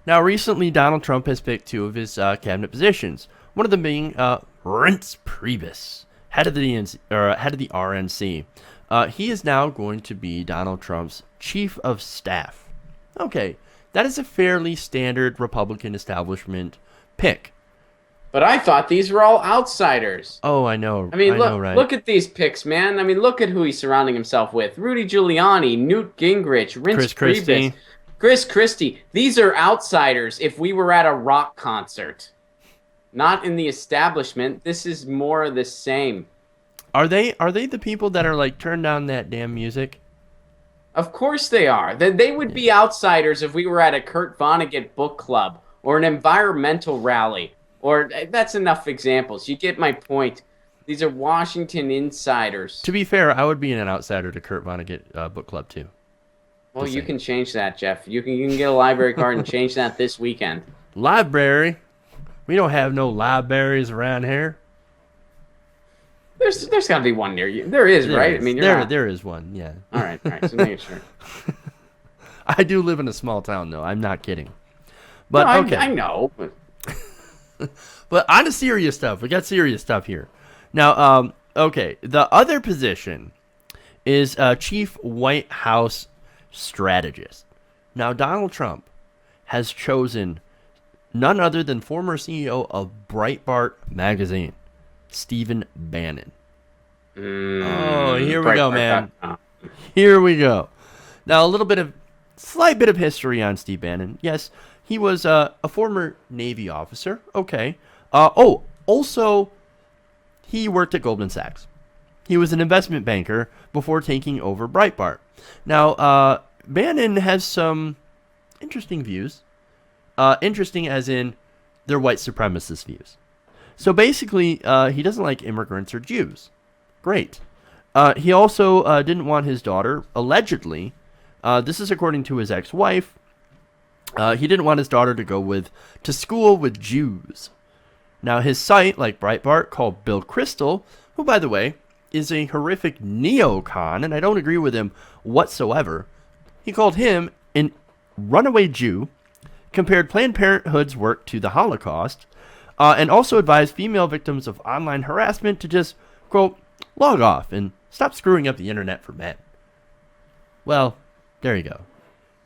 Now, recently, Donald Trump has picked two of his cabinet positions. One of them being Reince Priebus, head of the RNC. He is now going to be Donald Trump's chief of staff. Okay, that is a fairly standard Republican establishment pick. But I thought these were all outsiders. Oh, I know. I mean, I know, look right? look at these picks, man. I mean, look at who he's surrounding himself with: Rudy Giuliani, Newt Gingrich, Reince Chris Priebus, Christie. Chris Christie. These are outsiders. If we were at a rock concert, not in the establishment, this is more of the same. Are they the people that are like, turn down that damn music? Of course they are. They would be outsiders if we were at a Kurt Vonnegut book club or an environmental rally. Or that's enough examples. You get my point. These are Washington insiders. To be fair, I would be an outsider to Kurt Vonnegut book club too. Well, you can change that, Jeff. You can get a library card and change that this weekend. Library? We don't have no libraries around here. There's got to be one near you. There is, right? Is. I mean, you're not... There is one. Yeah. All right. So make sure. I do live in a small town, though. I'm not kidding. But no, okay. I know. But on to serious stuff. We got serious stuff here. Now, okay. The other position is Chief White House Strategist. Now, Donald Trump has chosen none other than former CEO of Breitbart magazine, Steve Bannon. Here we go, man. Here we go. Now, slight bit of history on Steve Bannon. Yes, he was a former Navy officer. Okay. Also, he worked at Goldman Sachs. He was an investment banker before taking over Breitbart. Now, Bannon has some interesting views. Interesting as in they're white supremacist views. So basically, he doesn't like immigrants or Jews. Great. He also didn't want his daughter, allegedly, this is according to his ex-wife, he didn't want his daughter to go to school with Jews. Now, his site, like Breitbart, called Bill Kristol, who, by the way, is a horrific neocon, and I don't agree with him whatsoever. He called him a runaway Jew, compared Planned Parenthood's work to the Holocaust, and also advised female victims of online harassment to just, quote, log off and stop screwing up the internet for men. Well, there you go.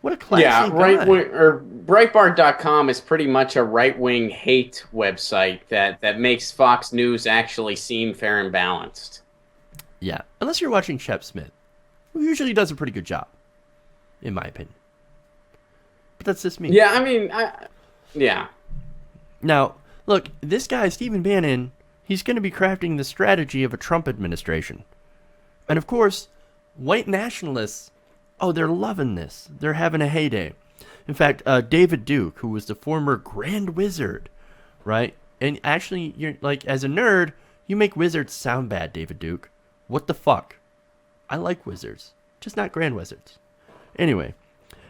What a classy guy. Breitbart.com is pretty much a right-wing hate website that makes Fox News actually seem fair and balanced. Yeah, unless you're watching Shep Smith, who usually does a pretty good job, in my opinion. But that's just me. Yeah, I mean, yeah. Now, look, this guy, Steve Bannon, he's going to be crafting the strategy of a Trump administration. And of course, white nationalists, they're loving this. They're having a heyday. In fact, David Duke, who was the former Grand Wizard, right? And actually, you're like, as a nerd, you make wizards sound bad, David Duke. What the fuck? I like wizards, just not Grand Wizards. Anyway,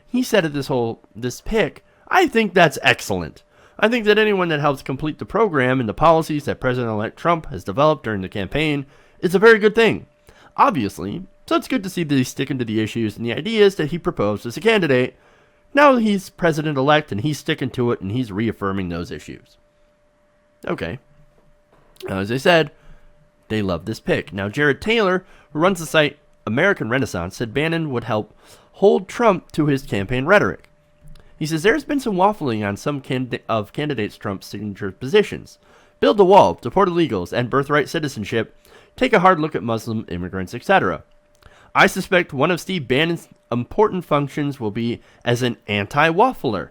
he said at this pick, I think that's excellent. I think that anyone that helps complete the program and the policies that President-elect Trump has developed during the campaign is a very good thing. Obviously, so it's good to see that he's sticking to the issues and the ideas that he proposed as a candidate. Now he's president-elect and he's sticking to it and he's reaffirming those issues. Okay. Now, as I said, they love this pick. Now, Jared Taylor, who runs the site American Renaissance, said Bannon would help hold Trump to his campaign rhetoric. He says there's been some waffling on some candidates Trump's signature positions. Build the wall, deport illegals, and birthright citizenship, take a hard look at Muslim immigrants, etc. I suspect one of Steve Bannon's important functions will be as an anti-waffler,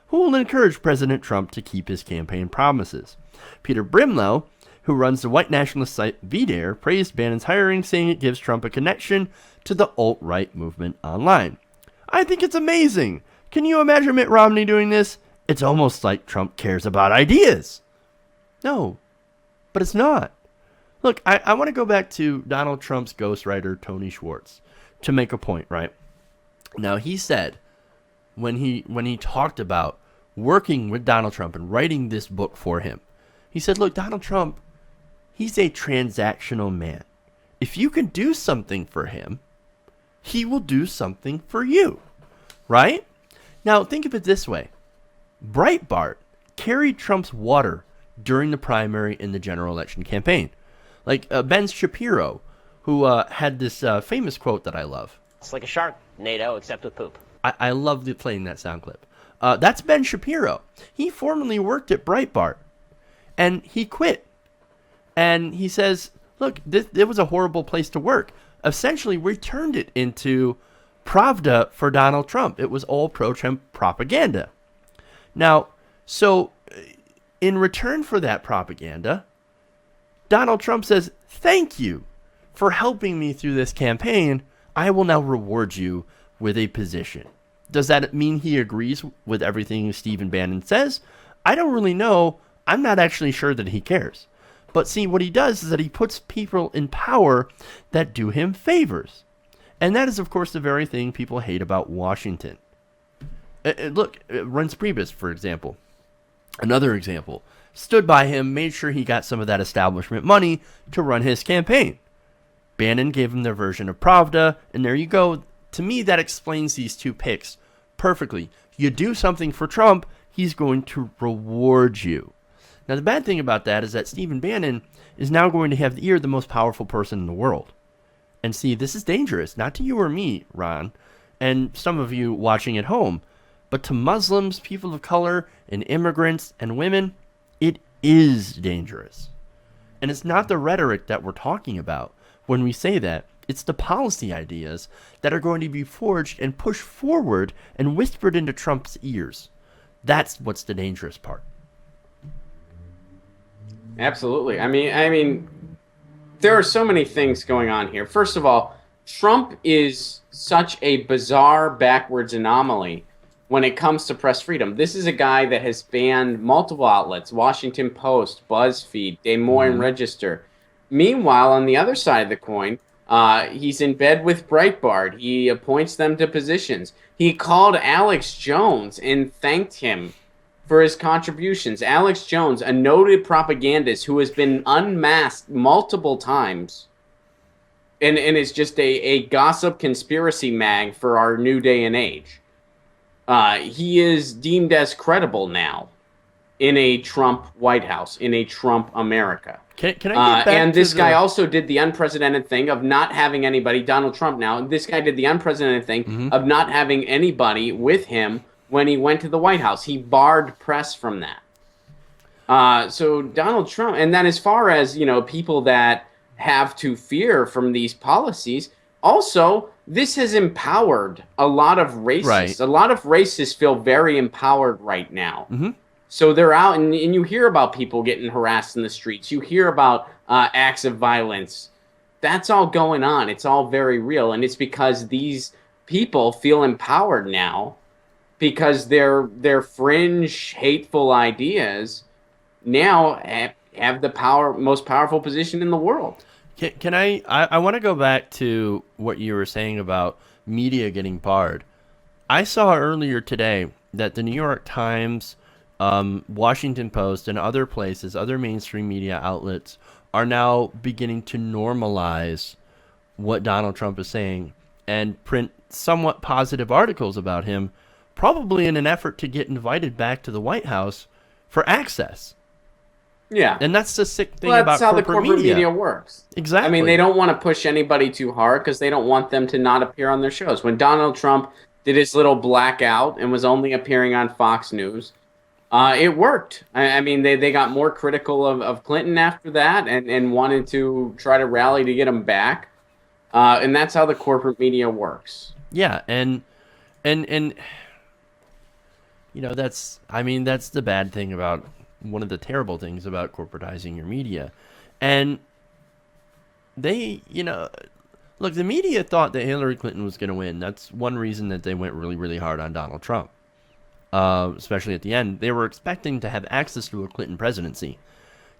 who will encourage President Trump to keep his campaign promises. Peter Brimlow, who runs the white nationalist site VDare, praised Bannon's hiring, saying it gives Trump a connection to the alt-right movement online. I think it's amazing. Can you imagine Mitt Romney doing this? It's almost like Trump cares about ideas. No, but it's not. Look, I want to go back to Donald Trump's ghostwriter, Tony Schwartz, to make a point, right? Now, he said, when he talked about working with Donald Trump and writing this book for him, he said, look, Donald Trump, he's a transactional man. If you can do something for him, he will do something for you, right? Now, think of it this way. Breitbart carried Trump's water during the primary in the general election campaign. Like Ben Shapiro, who had this famous quote that I love. It's like a Sharknado, except with poop. I love playing that sound clip. That's Ben Shapiro. He formerly worked at Breitbart, and he quit. And he says, look, it was a horrible place to work. Essentially, we turned it into Pravda for Donald Trump. It was all pro-Trump propaganda. Now, so in return for that propaganda, Donald Trump says, thank you for helping me through this campaign. I will now reward you with a position. Does that mean he agrees with everything Stephen Bannon says? I don't really know. I'm not actually sure that he cares. But see, what he does is that he puts people in power that do him favors. And that is, of course, the very thing people hate about Washington. Look, White Supremacist, for example. Another example. Stood by him, made sure he got some of that establishment money to run his campaign. Bannon gave him their version of Pravda, and there you go. To me, that explains these two picks perfectly. You do something for Trump, he's going to reward you. Now, the bad thing about that is that Stephen Bannon is now going to have the ear of the most powerful person in the world. And see, this is dangerous, not to you or me, Ron, and some of you watching at home, but to Muslims, people of color, and immigrants, and women, it is dangerous. And it's not the rhetoric that we're talking about when we say that. It's the policy ideas that are going to be forged and pushed forward and whispered into Trump's ears. That's what's the dangerous part. Absolutely. I mean, there are so many things going on here. First of all, Trump is such a bizarre, backwards anomaly when it comes to press freedom. This is a guy that has banned multiple outlets: Washington Post, BuzzFeed, Des Moines Register. Meanwhile, on the other side of the coin, he's in bed with Breitbart. He appoints them to positions. He called Alex Jones and thanked him for his contributions. Alex Jones, a noted propagandist who has been unmasked multiple times and is just a gossip conspiracy mag for our new day and age. He is deemed as credible now in a Trump White House, in a Trump America. Can I get back and this to guy also did the unprecedented thing of not having anybody, Donald Trump now, this guy did the unprecedented thing of not having anybody with him when he went to the White House. He barred press from that. So Donald Trump, and then as far as, people that have to fear from these policies, also, this has empowered a lot of racists. Right. A lot of racists feel very empowered right now. Mm-hmm. So they're out, and you hear about people getting harassed in the streets. You hear about acts of violence. That's all going on. It's all very real, and it's because these people feel empowered now because their fringe, hateful ideas now have the most powerful position in the world. Can I want to go back to what you were saying about media getting barred. I saw earlier today that the New York Times, Washington Post, and other places, other mainstream media outlets, are now beginning to normalize what Donald Trump is saying and print somewhat positive articles about him, probably in an effort to get invited back to the White House for access. Yeah. And that's the sick thing Well, about that's how the corporate corporate media works. Exactly. I mean, they don't want to push anybody too hard because they don't want them to not appear on their shows. When Donald Trump did his little blackout and was only appearing on Fox News, it worked. I mean, they got more critical of Clinton after that and wanted to try to rally to get him back. And that's how the corporate media works. Yeah, and that's the bad thing about, one of the terrible things about corporatizing your media. And they, look, the media thought that Hillary Clinton was going to win. That's one reason that they went really, really hard on Donald Trump. Especially at the end. They were expecting to have access to a Clinton presidency.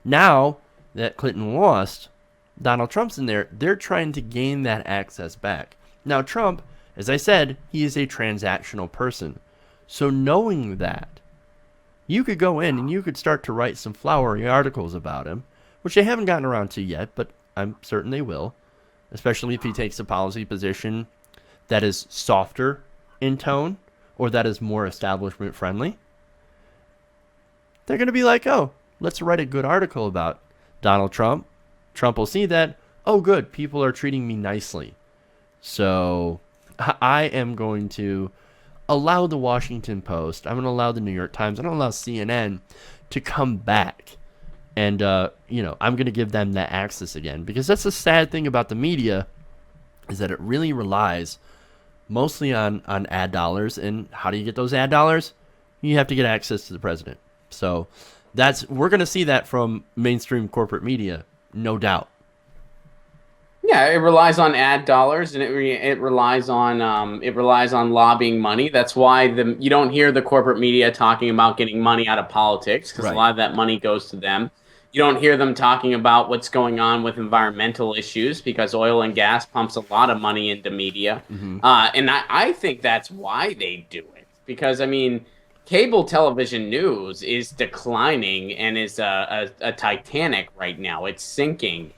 Now that Clinton lost, Donald Trump's in there. They're trying to gain that access back. Now, Trump, as I said, he is a transactional person. So knowing that, you could go in and you could start to write some flowery articles about him, which they haven't gotten around to yet, but I'm certain they will, especially if he takes a policy position that is softer in tone or that is more establishment friendly. They're going to be like, oh, let's write a good article about Donald Trump. Trump will see that, oh, good, people are treating me nicely. So I am going to allow the Washington Post, I'm going to allow the New York Times, I'm going to allow CNN to come back. And, I'm going to give them that access again. Because that's the sad thing about the media, is that it really relies mostly on ad dollars. And how do you get those ad dollars? You have to get access to the president. So we're going to see that from mainstream corporate media, no doubt. Yeah, it relies on ad dollars, and it relies on lobbying money. That's why you don't hear the corporate media talking about getting money out of politics, because Right. a lot of that money goes to them. You don't hear them talking about what's going on with environmental issues, because oil and gas pumps a lot of money into media. Mm-hmm. And I think that's why they do it, because I mean, cable television news is declining and is a Titanic right now. It's sinking.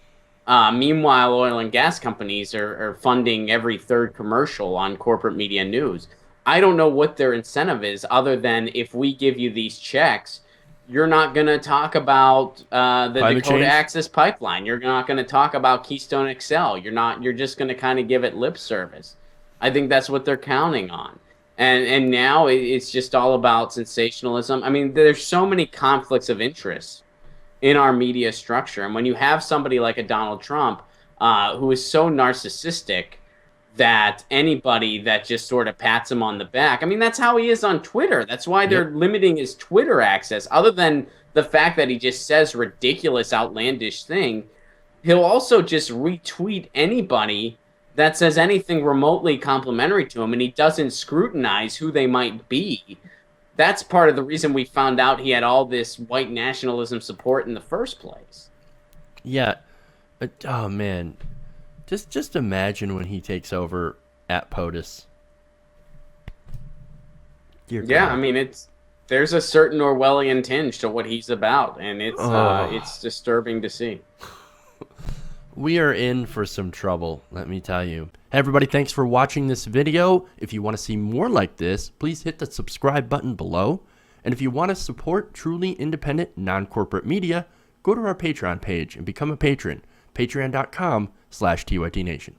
Meanwhile, oil and gas companies are funding every third commercial on corporate media news. I don't know what their incentive is, other than if we give you these checks, you're not going to talk about the Climate Dakota change? Access Pipeline. You're not going to talk about Keystone XL. You're just going to kind of give it lip service. I think that's what they're counting on. And now it's just all about sensationalism. I mean, there's so many conflicts of interest in our media structure. And when you have somebody like a Donald Trump, who is so narcissistic that anybody that just sort of pats him on the back, I mean, that's how he is on Twitter. That's why they're limiting his Twitter access. Other than the fact that he just says ridiculous, outlandish thing, he'll also just retweet anybody that says anything remotely complimentary to him, and he doesn't scrutinize who they might be. That's part of the reason we found out he had all this white nationalism support in the first place. Yeah. Oh, man. Just imagine when he takes over at POTUS. Dear Yeah, God. I mean, there's a certain Orwellian tinge to what he's about, and it's disturbing to see. We are in for some trouble, let me tell you. Hey everybody, thanks for watching this video. If you want to see more like this, please hit the subscribe button below. And if you want to support truly independent, non-corporate media, go to our Patreon page and become a patron. Patreon.com/TYTNation.